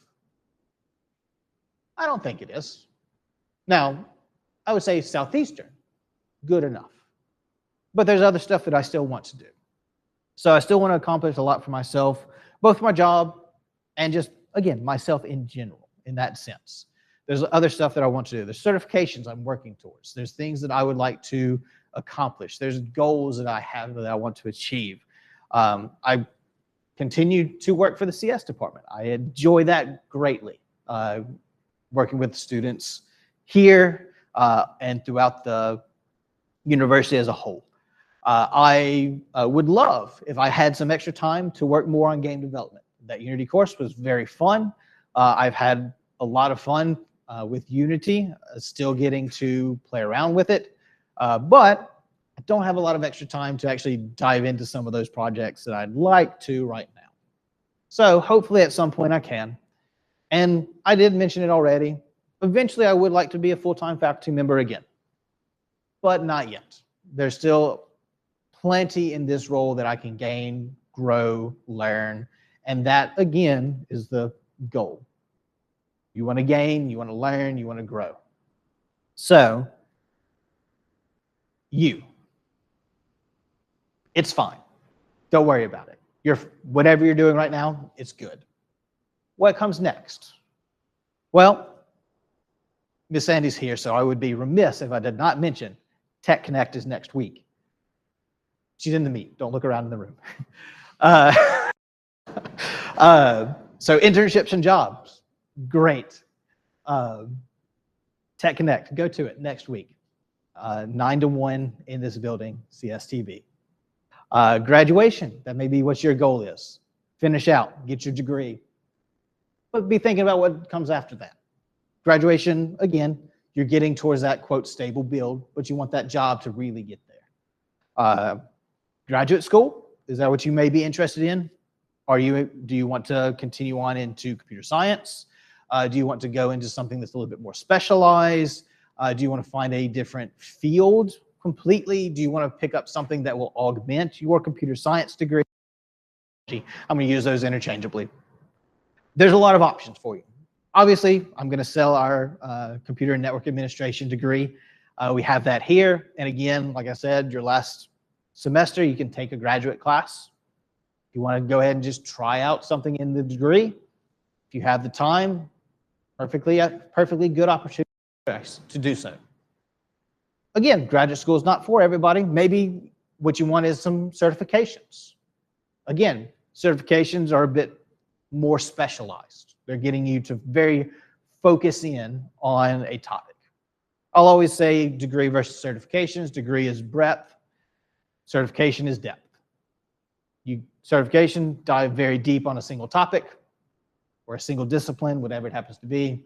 I don't think it is. Now, I would say Southeastern, good enough. But there's other stuff that I still want to do. So I still want to accomplish a lot for myself, both my job and just, again, myself in general, in that sense. There's other stuff that I want to do. There's certifications I'm working towards. There's things that I would like to accomplish. There's goals that I have that I want to achieve. I continue to work for the CS department. I enjoy that greatly, working with students here and throughout the university as a whole. I would love if I had some extra time to work more on game development. That Unity course was very fun. I've had a lot of fun with Unity, still getting to play around with it, but I don't have a lot of extra time to actually dive into some of those projects that I'd like to right now. So hopefully at some point I can. And I did mention it already. Eventually I would like to be a full-time faculty member again, but not yet. There's still plenty in this role that I can gain, grow, learn, and that again is the goal. You want to gain, you want to learn, you want to grow. So, it's fine. Don't worry about it. Whatever you're doing right now, it's good. What comes next? Well, Miss Sandy's here, so I would be remiss if I did not mention Tech Connect is next week. She's in the meet. Don't look around in the room. So internships and jobs, great. Tech Connect, go to it next week. 9 to 1 in this building, CSTV. Graduation, that may be what your goal is. Finish out, get your degree. But be thinking about what comes after that. Graduation, again, you're getting towards that, quote, stable build, but you want that job to really get there. Graduate school, is that what you may be interested in? Do you want to continue on into computer science? Do you want to go into something that's a little bit more specialized? Do you want to find a different field completely? Do you want to pick up something that will augment your computer science degree? I'm going to use those interchangeably. There's a lot of options for you. Obviously, I'm going to sell our computer and network administration degree. We have that here. And again, like I said, your last semester, you can take a graduate class. If you want to go ahead and just try out something in the degree, if you have the time, perfectly good opportunity to do so. Again, graduate school is not for everybody. Maybe what you want is some certifications. Again, certifications are a bit more specialized. They're getting you to very focus in on a topic. I'll always say degree versus certifications. Degree is breadth. Certification is depth. Certification dive very deep on a single topic. or a single discipline, whatever it happens to be.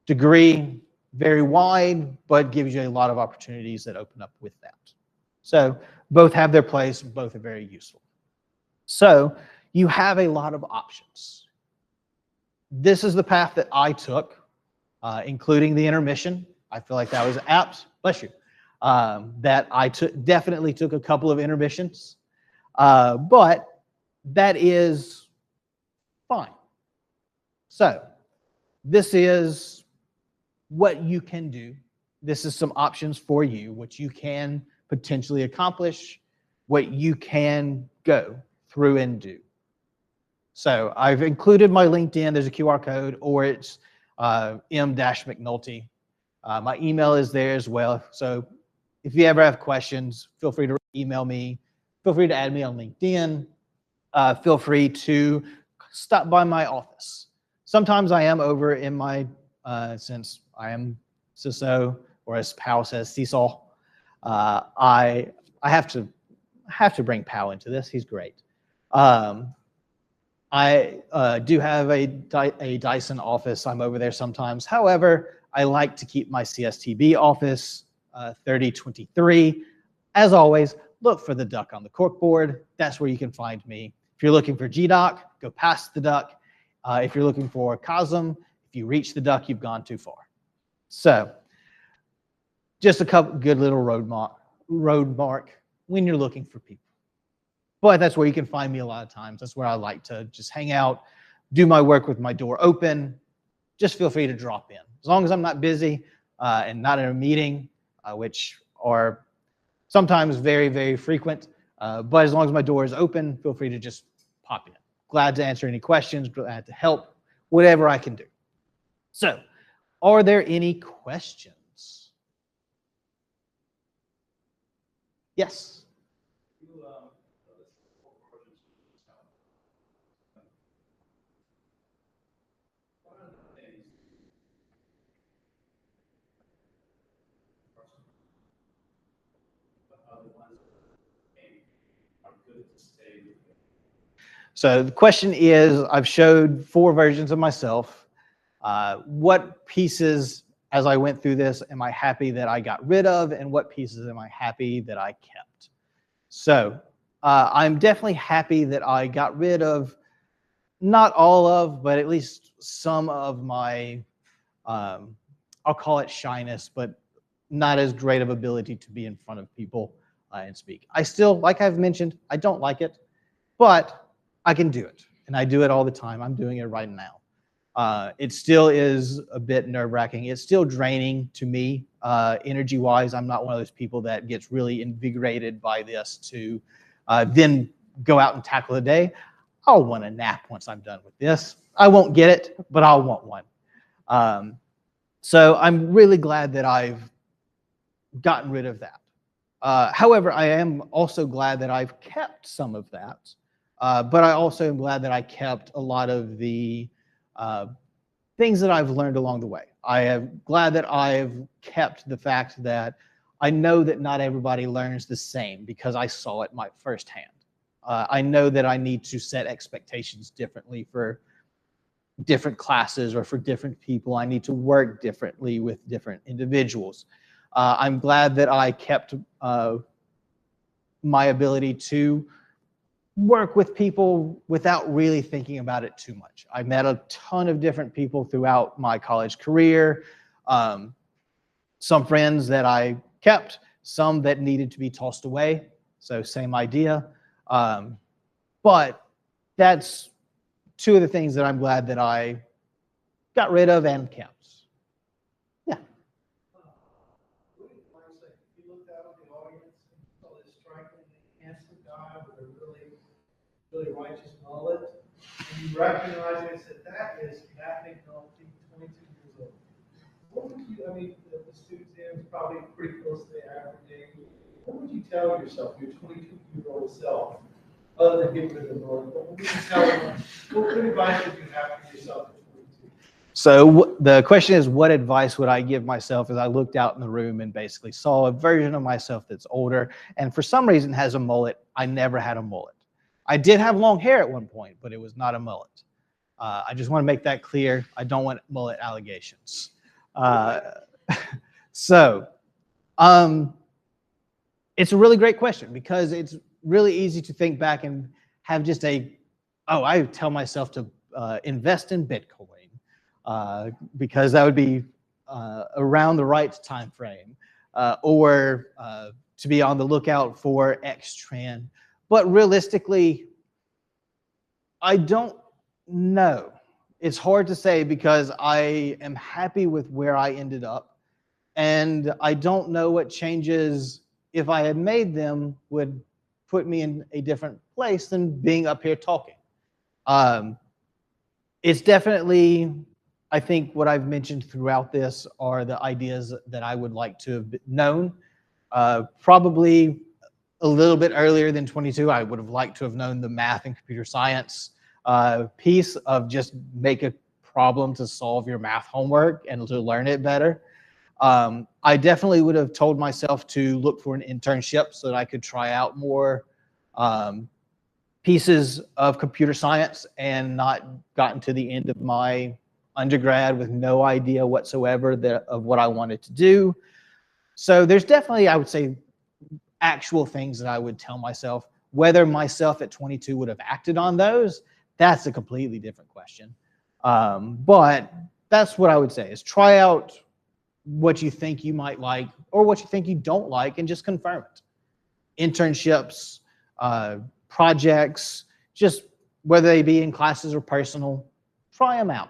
Degree, very wide, but gives you a lot of opportunities that open up with that. So both have their place, both are very useful. So you have a lot of options. This is the path that I took, including the intermission. I feel like that was apt, bless you, that I definitely took a couple of intermissions, but that is fine. So this is what you can do. This is some options for you, what you can potentially accomplish, what you can go through and do. So I've included my LinkedIn. There's a QR code, or it's m-mcnulty. My email is there as well. So if you ever have questions, feel free to email me. Feel free to add me on LinkedIn. Feel free to stop by my office. Sometimes I am over in my, since I am CISO, or as Powell says, CISO, I have to bring Powell into this. He's great. I do have a Dyson office. I'm over there sometimes. However, I like to keep my CSTB office 3023. As always, look for the duck on the corkboard. That's where you can find me. If you're looking for GDoc, go past the duck. If you're looking for COSM, if you reach the duck, you've gone too far. So just a couple good little road mark when you're looking for people. But that's where you can find me a lot of times. That's where I like to just hang out, do my work with my door open. Just feel free to drop in. As long as I'm not busy and not in a meeting, which are sometimes very, very frequent. But as long as my door is open, feel free to just pop in. Glad to answer any questions, glad to help, whatever I can do. So, are there any questions? Yes. So the question is, I've showed 4 versions of myself. What pieces, as I went through this, am I happy that I got rid of, and what pieces am I happy that I kept? So I'm definitely happy that I got rid of, not all of, but at least some of my, I'll call it shyness, but not as great of ability to be in front of people and speak. I still, like I've mentioned, I don't like it, but I can do it, and I do it all the time. I'm doing it right now. It still is a bit nerve-wracking. It's still draining to me, energy-wise. I'm not one of those people that gets really invigorated by this to then go out and tackle the day. I'll want a nap once I'm done with this. I won't get it, but I'll want one. So I'm really glad that I've gotten rid of that. However, I am also glad that I've kept some of that. But I also am glad that I kept a lot of the things that I've learned along the way. I am glad that I've kept the fact that I know that not everybody learns the same, because I saw it firsthand. I know that I need to set expectations differently for different classes or for different people. I need to work differently with different individuals. I'm glad that I kept my ability to work with people without really thinking about it too much. I met a ton of different people throughout my college career. Some friends that I kept, some that needed to be tossed away. So same idea. But that's 2 of the things that I'm glad that I got rid of and kept. Yeah. You looked out in the audience and saw this striking, handsome guy with a really righteous mullet, and you recognized it and said, that is Matt McNulty, 22 years old. What would you, I mean, the student's name is probably pretty close to the average age. What would you tell yourself, your 22-year-old self, other than getting rid of the mullet? What would you tell them? What advice would you have for yourself at 22? So the question is, what advice would I give myself as I looked out in the room and basically saw a version of myself that's older and for some reason has a mullet? I never had a mullet. I did have long hair at one point, but it was not a mullet. I just want to make that clear. I don't want mullet allegations. So it's a really great question because it's really easy to think back and have just I tell myself to invest in Bitcoin because that would be around the right time frame, or to be on the lookout for X trend. But realistically, I don't know. It's hard to say because I am happy with where I ended up, and I don't know what changes, if I had made them, would put me in a different place than being up here talking. It's definitely, I think what I've mentioned throughout this are the ideas that I would like to have known. Probably a little bit earlier than 22, I would have liked to have known the math and computer science piece of just make a problem to solve your math homework and to learn it better. I definitely would have told myself to look for an internship so that I could try out more pieces of computer science and not gotten to the end of my undergrad with no idea whatsoever of what I wanted to do. So there's definitely, I would say, actual things that I would tell myself. Whether myself at 22 would have acted on those, that's a completely different question. But that's what I would say, is try out what you think you might like or what you think you don't like and just confirm it. Internships, projects, just whether they be in classes or personal, try them out.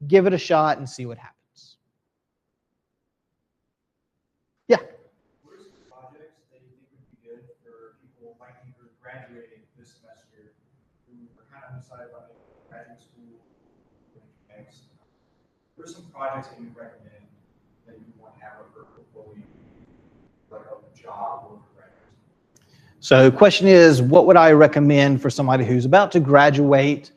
Give it a shot and see what happens. Yeah. What are some projects that you think would be good for people like you who are graduating this semester who are kind of undecided about graduate school next? What are some projects that you recommend that you want to have a portfolio, like a job or a graduate school? So the question is, what would I recommend for somebody who's about to graduate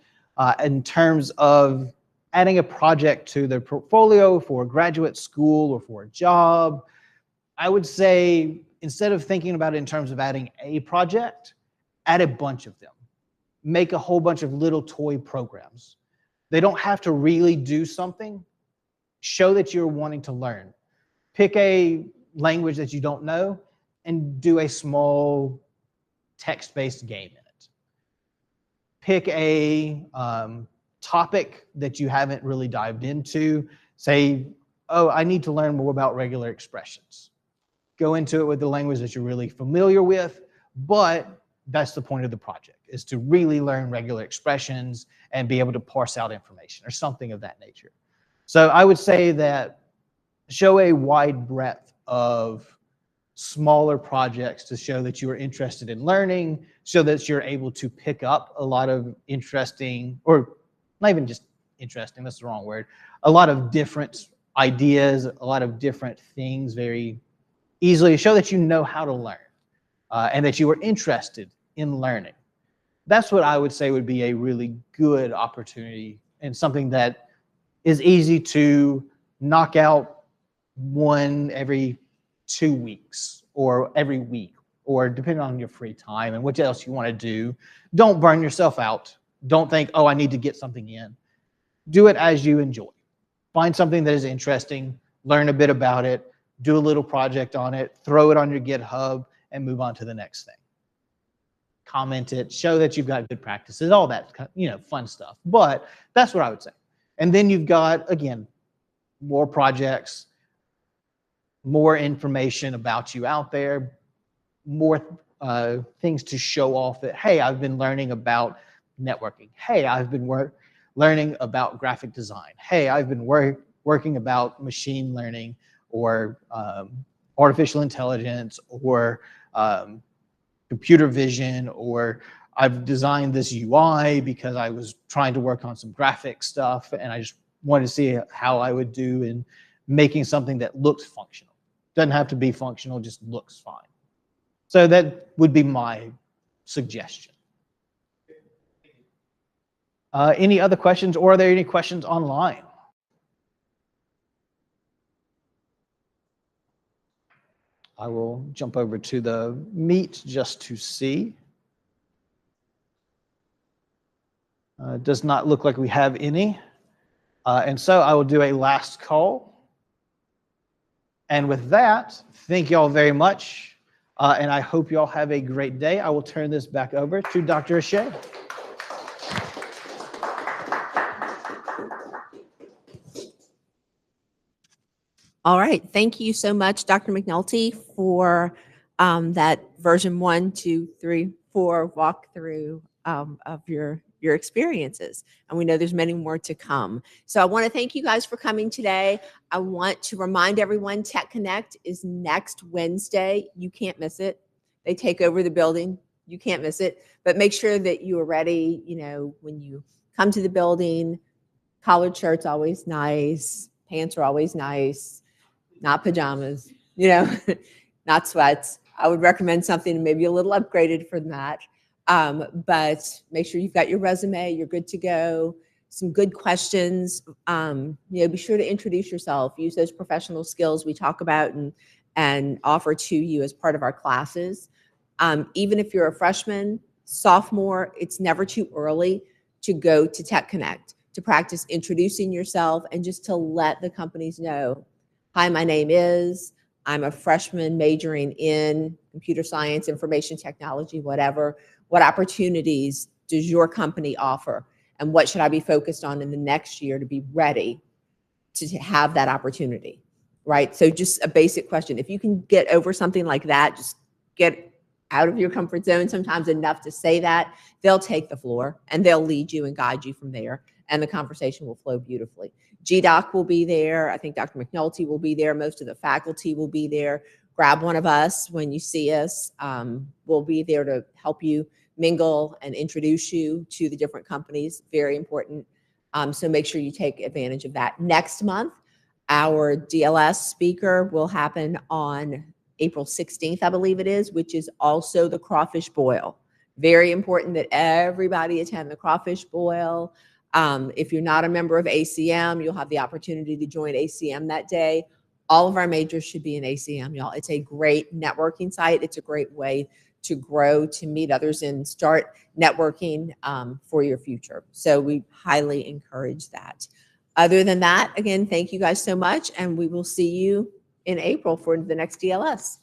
in terms of adding a project to their portfolio for graduate school or for a job? I would say, instead of thinking about it in terms of adding a project, add a bunch of them. Make a whole bunch of little toy programs. They don't have to really do something. Show that you're wanting to learn. Pick a language that you don't know and do a small text-based game in it. Pick a topic that you haven't really dived into. Say, oh, I need to learn more about regular expressions. Go into it with the language that you're really familiar with, but that's the point of the project, is to really learn regular expressions and be able to parse out information or something of that nature. So I would say that show a wide breadth of smaller projects to show that you are interested in learning, so that you're able to pick up a lot of interesting, or not even just interesting, that's the wrong word, a lot of different ideas, a lot of different things very easily, to show that you know how to learn and that you are interested in learning. That's what I would say would be a really good opportunity and something that is easy to knock out one every 2 weeks or every week, or depending on your free time and what else you want to do. Don't burn yourself out. Don't think, oh, I need to get something in. Do it as you enjoy. Find something that is interesting, learn a bit about it, do a little project on it, throw it on your GitHub, and move on to the next thing. Comment it, show that you've got good practices, all that, fun stuff. But that's what I would say. And then you've got, again, more projects, more information about you out there, more things to show off that, hey, I've been learning about networking. Hey, I've been learning about graphic design. Hey, I've been working about machine learning or artificial intelligence or computer vision, or I've designed this UI because I was trying to work on some graphic stuff and I just wanted to see how I would do in making something that looks functional. Doesn't have to be functional, just looks fine. So that would be my suggestion. Any other questions, or are there any questions online? I will jump over to the Meet just to see. Does not look like we have any. And so I will do a last call. And with that, thank you all very much. And I hope you all have a great day. I will turn this back over to Dr. O'Shea. All right. Thank you so much, Dr. McNulty, for that version 1, 2, 3, 4 walkthrough of your experiences. And we know there's many more to come. So I want to thank you guys for coming today. I want to remind everyone Tech Connect is next Wednesday. You can't miss it. They take over the building. You can't miss it. But make sure that you are ready, you know, when you come to the building. Collared shirts always nice. Pants are always nice. Not pajamas, you know, not sweats. I would recommend something maybe a little upgraded from that. But make sure you've got your resume, you're good to go, some good questions. You know, be sure to introduce yourself, use those professional skills we talk about and offer to you as part of our classes. Even if you're a freshman, sophomore, it's never too early to go to Tech Connect, to practice introducing yourself and just to let the companies know, hi, my name is, I'm a freshman majoring in computer science, information technology, whatever. What opportunities does your company offer? And what should I be focused on in the next year to be ready to have that opportunity, right? So just a basic question. If you can get over something like that, just get out of your comfort zone sometimes enough to say that, they'll take the floor and they'll lead you and guide you from there. And the conversation will flow beautifully. GDoc will be there. I think Dr. McNulty will be there. Most of the faculty will be there. Grab one of us when you see us. We'll be there to help you mingle and introduce you to the different companies. Very important. So make sure you take advantage of that. Next month, our DLS speaker will happen on April 16th, I believe it is, which is also the crawfish boil. Very important that everybody attend the crawfish boil. If you're not a member of ACM, you'll have the opportunity to join ACM that day. All of our majors should be in ACM, y'all. It's a great networking site. It's a great way to grow, to meet others and start networking for your future. So we highly encourage that. Other than that, again, thank you guys so much. And we will see you in April for the next DLS.